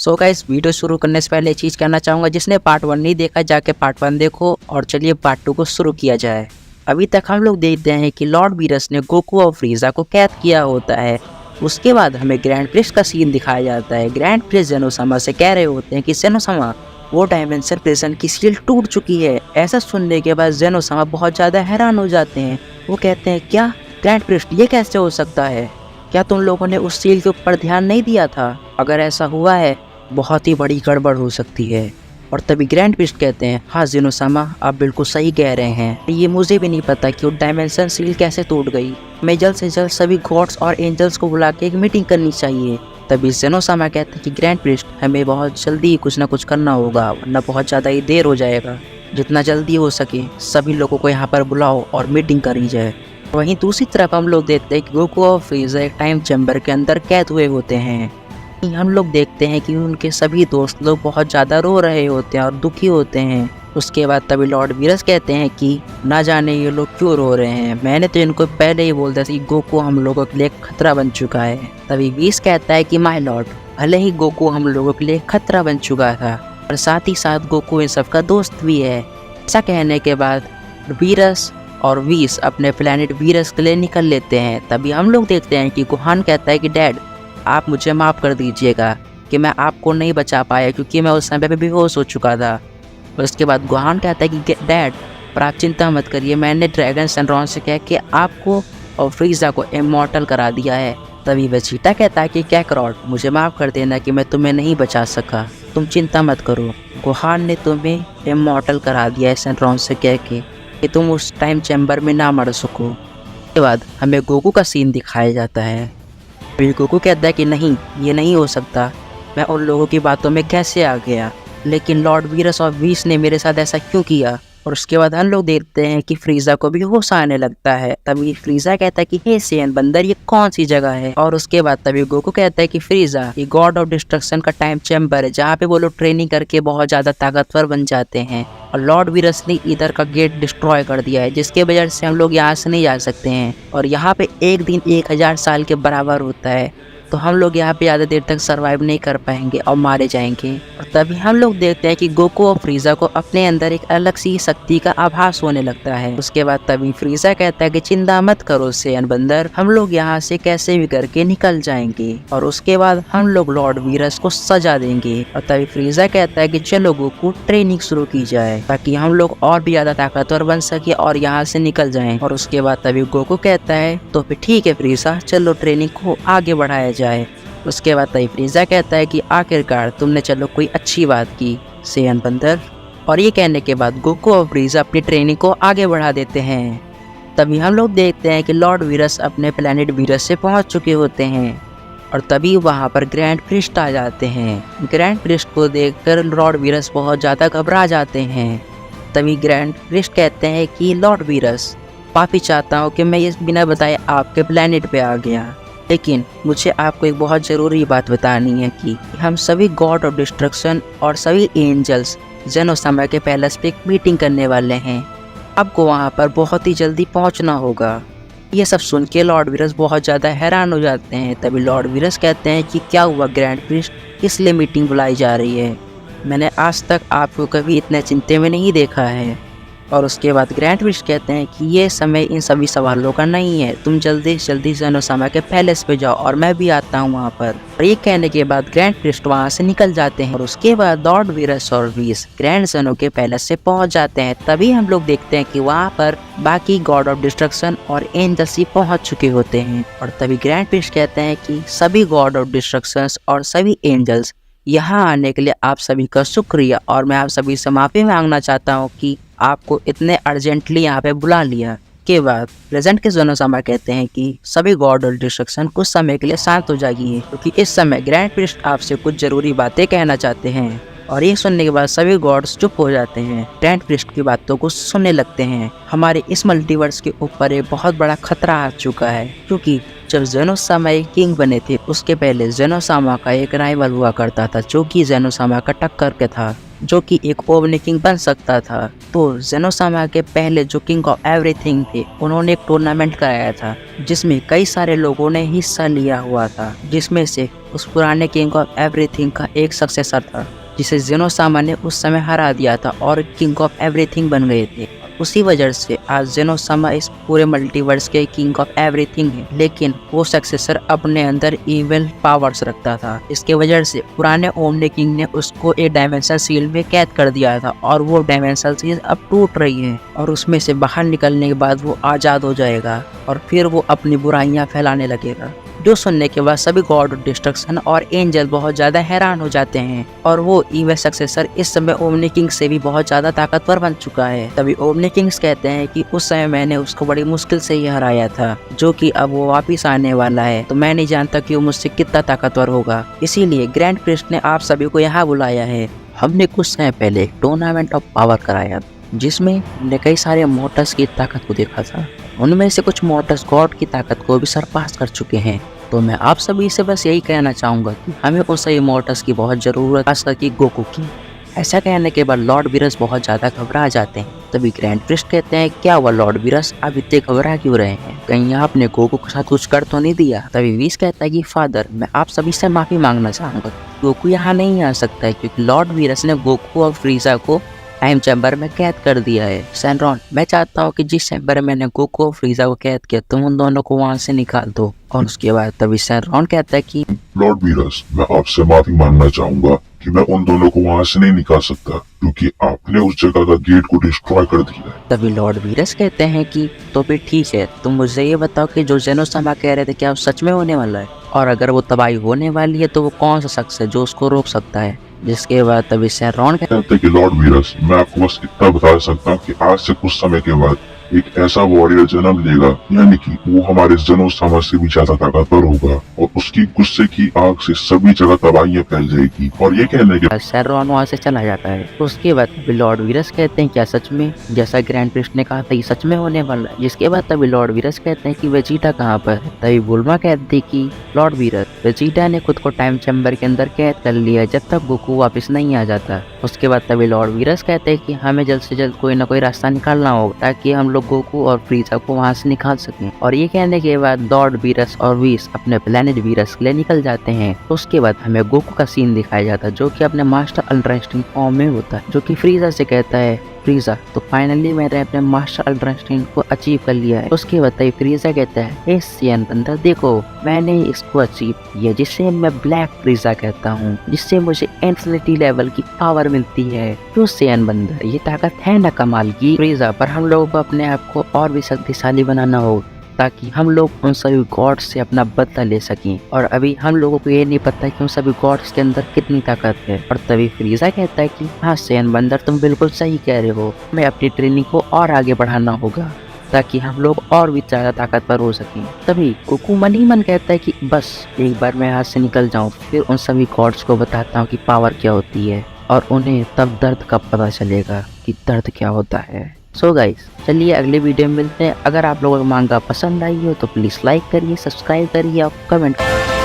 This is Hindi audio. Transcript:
सो गाइस, वीडियो शुरू करने से पहले एक चीज़ कहना चाहूँगा, जिसने पार्ट 1 नहीं देखा जाके पार्ट 1 देखो और चलिए पार्ट 2 को शुरू किया जाए। अभी तक हम लोग देखते हैं कि लॉर्ड वीरस ने गोकू और फ्रीजा को कैद किया होता है। उसके बाद हमें ग्रैंड प्रिस्ट का सीन दिखाया जाता है। ग्रैंड प्रिस्ट जेनोसामा से कह रहे होते हैं कि जेनोसामा, वो डायमेंशन प्रिजन की सील टूट चुकी है। ऐसा सुनने के बाद जेनोसामा बहुत ज़्यादा हैरान हो जाते हैं। वो कहते हैं, क्या ग्रैंड प्रिस्ट, ये कैसे हो सकता है? क्या तुम लोगों ने उस सील के ऊपर ध्यान नहीं दिया था? अगर ऐसा हुआ है बहुत ही बड़ी गड़बड़ हो सकती है। और तभी ग्रैंड प्रिस्ट कहते हैं, हाँ जेनोसामा, आप बिल्कुल सही कह रहे हैं। ये मुझे भी नहीं पता कि वो डायमेंशन सील कैसे टूट गई। मैं जल्द से जल्द सभी गॉड्स और एंजल्स को बुला के एक मीटिंग करनी चाहिए। तभी जेनोसामा कहते हैं कि ग्रैंड प्रिस्ट, हमें बहुत जल्दी कुछ ना कुछ करना होगा, वरना बहुत ज़्यादा ही देर हो जाएगा। जितना जल्दी हो सके सभी लोगों को यहाँ पर बुलाओ और मीटिंग करी जाए। वहीं दूसरी तरफ हम लोग देखते हैं कि गोकू और फ्रीजा एक टाइम चैम्बर के अंदर कैद हुए होते हैं। हम लोग देखते हैं कि उनके सभी दोस्त लोग बहुत ज़्यादा रो रहे होते हैं और दुखी होते हैं। उसके बाद तभी लॉर्ड वीरस कहते हैं कि ना जाने ये लोग क्यों रो रहे हैं, मैंने तो इनको पहले ही बोल दिया कि गोकू हम लोगों के लिए खतरा बन चुका है। तभी वीस कहता है कि माय लॉर्ड, भले ही गोकू हम लोगों के लिए खतरा बन चुका था, और साथ ही साथ गोकू इन सबका दोस्त भी है। ऐसा कहने के बाद वीरस और वीस अपने प्लेनेट वीरस के लिए निकल लेते हैं। तभी हम लोग देखते हैं कि गोहान कहता है कि डैड, आप मुझे माफ़ कर दीजिएगा कि मैं आपको नहीं बचा पाया, क्योंकि मैं उस समय पे बेहोश हो चुका था। उसके बाद गोहान कहता है कि डैड, पर आप चिंता मत करिए, मैंने ड्रैगन सेनरॉन से कह के आपको और फ्रीजा को इमॉर्टल करा दिया है। तभी वेजिटा कहता है कि कैकरॉट, मुझे माफ़ कर देना कि मैं तुम्हें नहीं बचा सका, तुम चिंता मत करो, गोहान ने तुम्हें इमॉर्टल करा दिया है सेनरॉन से कह के कि तुम उस टाइम चैम्बर में ना मर सको। उसके बाद हमें गोकू का सीन दिखाया जाता है। फिर गोकू कहता है कि नहीं, ये नहीं हो सकता, मैं उन लोगों की बातों में कैसे आ गया, लेकिन लॉर्ड वीरस और वीस ने मेरे साथ ऐसा क्यों किया? और उसके बाद हम लोग देखते हैं कि फ्रीजा को भी होश आने लगता है। तभी फ्रीजा कहता है कि हे सेन बंदर, ये कौन सी जगह है? और उसके बाद तभी गोकू कहता है कि फ्रीजा, ये गॉड ऑफ डिस्ट्रक्शन का टाइम चैम्बर है, जहाँ पे वो लोग ट्रेनिंग करके बहुत ज़्यादा ताकतवर बन जाते हैं। और लॉर्ड वीरस ने इधर का गेट डिस्ट्रॉय कर दिया है, जिसके वजह से हम लोग यहाँ से नहीं जा सकते हैं। और यहाँ पे एक दिन 1000 साल के बराबर होता है, तो हम लोग यहाँ पे ज़्यादा देर तक सरवाइव नहीं कर पाएंगे और मारे जाएंगे। और तभी हम लोग देखते हैं कि गोकू और फ्रीजा को अपने अंदर एक अलग सी शक्ति का आभास होने लगता है। उसके बाद तभी फ्रीजा कहता है कि चिंता मत करो सेन बंदर, हम लोग यहाँ से कैसे भी करके निकल जाएंगे, और उसके बाद हम लोग लॉर्ड वीरस को सजा देंगे। और तभी फ्रीजा कहता है कि चलो गोकू, ट्रेनिंग शुरू की जाए ताकि हम लोग और भी ज़्यादा ताकतवर बन सके और यहाँ से निकल जाएं। और उसके बाद तभी गोकू कहता है, तो फिर ठीक है फ्रीजा, चलो ट्रेनिंग को आगे बढ़ाया जाए। उसके बाद तभी फ्रीजा कहता है कि आखिरकार तुमने चलो कोई अच्छी बात की सेन बंदर। और ये कहने के बाद गोकू और फ्रीजा अपनी ट्रेनिंग को आगे बढ़ा देते हैं। तभी हम लोग देखते हैं कि लॉर्ड वीरस अपने प्लेनेट वीरस से पहुंच चुके होते हैं। और तभी वहां पर ग्रैंड प्रिस्ट आ जाते हैं। ग्रैंड प्रिस्ट को देखकर लॉर्ड वीरस बहुत ज़्यादा घबरा जाते हैं। तभी ग्रैंड प्रिस्ट कहते हैं कि लॉर्ड वीरस, माफ़ी चाहता हूँ कि मैं ये बिना बताए आपके प्लेनेट पे आ गया, लेकिन मुझे आपको एक बहुत ज़रूरी बात बतानी है कि हम सभी गॉड ऑफ डिस्ट्रक्शन और सभी एंजल्स जेनोसामा के पैलेस पे एक मीटिंग करने वाले हैं। आपको वहाँ पर बहुत ही जल्दी पहुँचना होगा। ये सब सुन के लॉर्ड वीरस बहुत ज़्यादा हैरान हो जाते हैं। तभी लॉर्ड वीरस कहते हैं कि क्या हुआ ग्रैंड प्रिस्ट, किस लिए मीटिंग बुलाई जा रही है? मैंने आज तक आपको कभी इतने चिंता में नहीं देखा है। और उसके बाद ग्रैंड प्रिस्ट कहते हैं कि ये समय इन सभी सवालों का नहीं है, तुम जल्दी से जल्दी जेनोसामा के पैलेस पे जाओ और मैं भी आता हूँ वहाँ पर। और ये कहने के बाद ग्रैंड प्रिस्ट वहाँ से निकल जाते हैं। और उसके बाद लॉर्ड वीरस और वीस ग्रैंड जेनो के पैलेस से पहुँच जाते हैं। तभी हम लोग देखते हैं कि वहाँ पर बाकी गॉड ऑफ डिस्ट्रक्शन और एंजल्स भी पहुँच चुके होते हैं। और तभी ग्रैंड प्रिस्ट कहते हैं कि सभी गॉड ऑफ डिस्ट्रक्शन और सभी एंजल्स यहाँ आने के लिए आप सभी का शुक्रिया, और मैं आप सभी से माफ़ी मांगना चाहता हूँ कि आपको इतने अर्जेंटली यहाँ पे बुला लिया। के बाद प्रेजेंट के जेनोसामा कहते हैं कि सभी गॉड ऑफ डिस्ट्रक्शन कुछ समय के लिए शांत हो जाइए, क्योंकि इस समय ग्रैंड प्रिस्ट आपसे कुछ जरूरी बातें कहना चाहते हैं। और ये सुनने के बाद सभी गॉड्स चुप हो जाते हैं, ग्रैंड प्रिस्ट की बातों को सुनने लगते हैं। हमारे इस मल्टीवर्स के ऊपर एक बहुत बड़ा खतरा आ चुका है, क्योंकि जब जेनोसामा एक किंग बने थे उसके पहले जेनोसामा का एक राइवल हुआ करता था, जो कि जेनोसामा का टक्कर के था, जो कि एक ओवनी किंग बन सकता था। तो जेनोसामा के पहले जो किंग ऑफ एवरीथिंग थे, उन्होंने एक टूर्नामेंट कराया था जिसमें कई सारे लोगों ने हिस्सा लिया हुआ था, जिसमें से उस पुराने किंग ऑफ एवरीथिंग का एक सक्सेसर था जिसे जेनोसामा ने उस समय हरा दिया था और किंग ऑफ एवरीथिंग बन गए थे। उसी वजह से आज जेनोसामा इस पूरे मल्टीवर्स के किंग ऑफ एवरीथिंग है, लेकिन वो सक्सेसर अपने अंदर इविल पावर्स रखता था। इसके वजह से पुराने ओमनी किंग ने उसको एक डायमेंशनल सील में कैद कर दिया था और वो डायमेंशनल सील अब टूट रही है और उसमें से बाहर निकलने के बाद वो आज़ाद हो जाएगा और फिर वो अपनी बुराइयां फैलाने लगेगा। जो सुनने के बाद सभी गॉड ऑफ डिस्ट्रक्शन और एंजल बहुत ज्यादा हैरान हो जाते हैं और वो इविल सक्सेसर इस समय ओमनी किंग से भी बहुत ज्यादा ताकतवर बन चुका है। तभी ओमनी किंग्स कहते हैं कि उस समय मैंने उसको बड़ी मुश्किल से ही हराया था, जो कि अब वो वापिस आने वाला है, तो मैं नहीं जानता कि वो मुझसे कितना ताकतवर होगा। इसीलिए ग्रैंड प्रिस्ट ने आप सभी को यहाँ बुलाया है। हमने कुछ समय पहले एक टूर्नामेंट ऑफ पावर कराया जिसमें हमने कई सारे मोर्टल्स की ताकत को देखा था। उनमें से कुछ मोर्टल्स गॉड की ताकत को भी सरपास कर चुके हैं। तो मैं आप सभी से बस यही कहना चाहूँगा कि हमें उन सभी मोर्टल्स की बहुत ज़रूरत, खास करके गोकू की। ऐसा कहने के बाद लॉर्ड वीरस बहुत ज़्यादा घबरा जाते हैं। तभी ग्रैंड प्रिस्ट कहते हैं, क्या हुआ लॉर्ड वीरस, आप इतने घबरा क्यों रहे हैं, कहीं आपने गोकू के साथ कुछ कर तो नहीं दिया। तभी वीस कहता है कि फादर, मैं आप सभी से माफ़ी मांगना चाहूँगा, गोकू यहाँ नहीं आ सकता है क्योंकि लॉर्ड वीरस ने गोकू और फ्रीजा को टाइम चैम्बर में कैद कर दिया है। सैनरॉन, मैं चाहता हूँ कि जिस चैम्बर में मैंने गोकू और फ्रीजा को कैद किया तुम उन दोनों को वहाँ से निकाल दो। और उसके बाद तभी सैनरॉन कहता है कि लॉर्ड वीरस, मैं आपसे माफी मांगना चाहूंगा कि मैं उन दोनों को वहाँ से नहीं निकाल सकता क्योंकि आपने उस जगह का गेट को डिस्ट्रॉय कर दिया है। तभी लॉर्ड वीरस कहते हैं कि तो फिर ठीक है, तुम मुझे ये बताओ कि जो जेनोसामा कह रहे थे क्या वो सच में होने वाला है, और अगर वो तबाही होने वाली है तो वो कौन सा शख्स है जो उसको रोक सकता है। जिसके बाद तभी सैनरॉन कहते हैं कि लॉर्ड वीरस, मैं आपको बस इतना बता सकता हूँ कि आज से कुछ समय के बाद एक ऐसा वॉरियर जन्म लेगा, यानी कि वो हमारे जेनोसामा से भी ज्यादा ताकतवर होगा और उसकी गुस्से की आग से सभी जगह तबाहियां फैल जाएगी। और ये कहने के सैनरॉन वहाँ से चला जाता है। उसके बाद तभी लॉर्ड वीरस कहते हैं, क्या सच में जैसा ग्रैंड प्रिस्ट ने कहा था ये सच में होने वाला है। जिसके बाद तभी लॉर्ड वीरस कहते हैं कि वेजिटा कहाँ पर है। तभी बुल्मा कहती कि लॉर्ड वीरस, वेजिटा ने खुद को टाइम चैम्बर के अंदर कैद कर लिया जब तक गोकू वापस नहीं आ जाता। उसके बाद तभी लॉर्ड वीरस कहते हैं कि हमें जल्द से जल्द कोई ना कोई रास्ता निकालना होगा ताकि हम लोग गोकू और फ्रीजा को वहां से निकाल सकें। और ये कहने के बाद लॉर्ड वीरस और वीस अपने प्लेनेट वीरस के लिए निकल जाते हैं। उसके बाद हमें गोकू का सीन दिखाया जाता है जो कि अपने मास्टर अल्ट्रा इंस्टिंक्ट फॉर्म में होता है, जो कि फ्रीजा से कहता है, फ्रीजा तो फाइनली मैंने अपने मास्टर अल्ट्रा इंस्टिंक्ट को अचीव कर लिया है। उसके बाद फ्रीजा कहता है, सियन बंदर देखो मैंने इसको अचीव किया जिससे मैं ब्लैक फ्रीजा कहता हूँ, जिससे मुझे इन्फिनिटी लेवल की पावर मिलती है। तो सियन बंदर ये ताकत है ना कमाल की फ्रीजा, पर हम लोगों को अपने आप को और भी शक्तिशाली बनाना होगा ताकि हम लोग उन सभी गॉड्स से अपना बदला ले सकें। और अभी हम लोगों को ये नहीं पता कि उन सभी गॉड्स के अंदर कितनी ताकत है। और तभी फ्रीजा कहता है कि हाँ सैन बंदर, तुम बिल्कुल सही कह रहे हो, हमें अपनी ट्रेनिंग को और आगे बढ़ाना होगा ताकि हम लोग और भी ज़्यादा ताकतवर हो सकें। तभी गोकू मन ही मन कहता है कि बस एक बार मैं यहाँ से निकल जाऊँ, फिर उन सभी गॉड्स को बताता हूँ कि पावर क्या होती है और उन्हें तब दर्द का पता चलेगा कि दर्द क्या होता है। सो गाइस, चलिए अगले वीडियो में मिलते हैं। अगर आप लोगों को मांगा पसंद आई हो तो प्लीज़ लाइक करिए, सब्सक्राइब करिए और कमेंट करिए।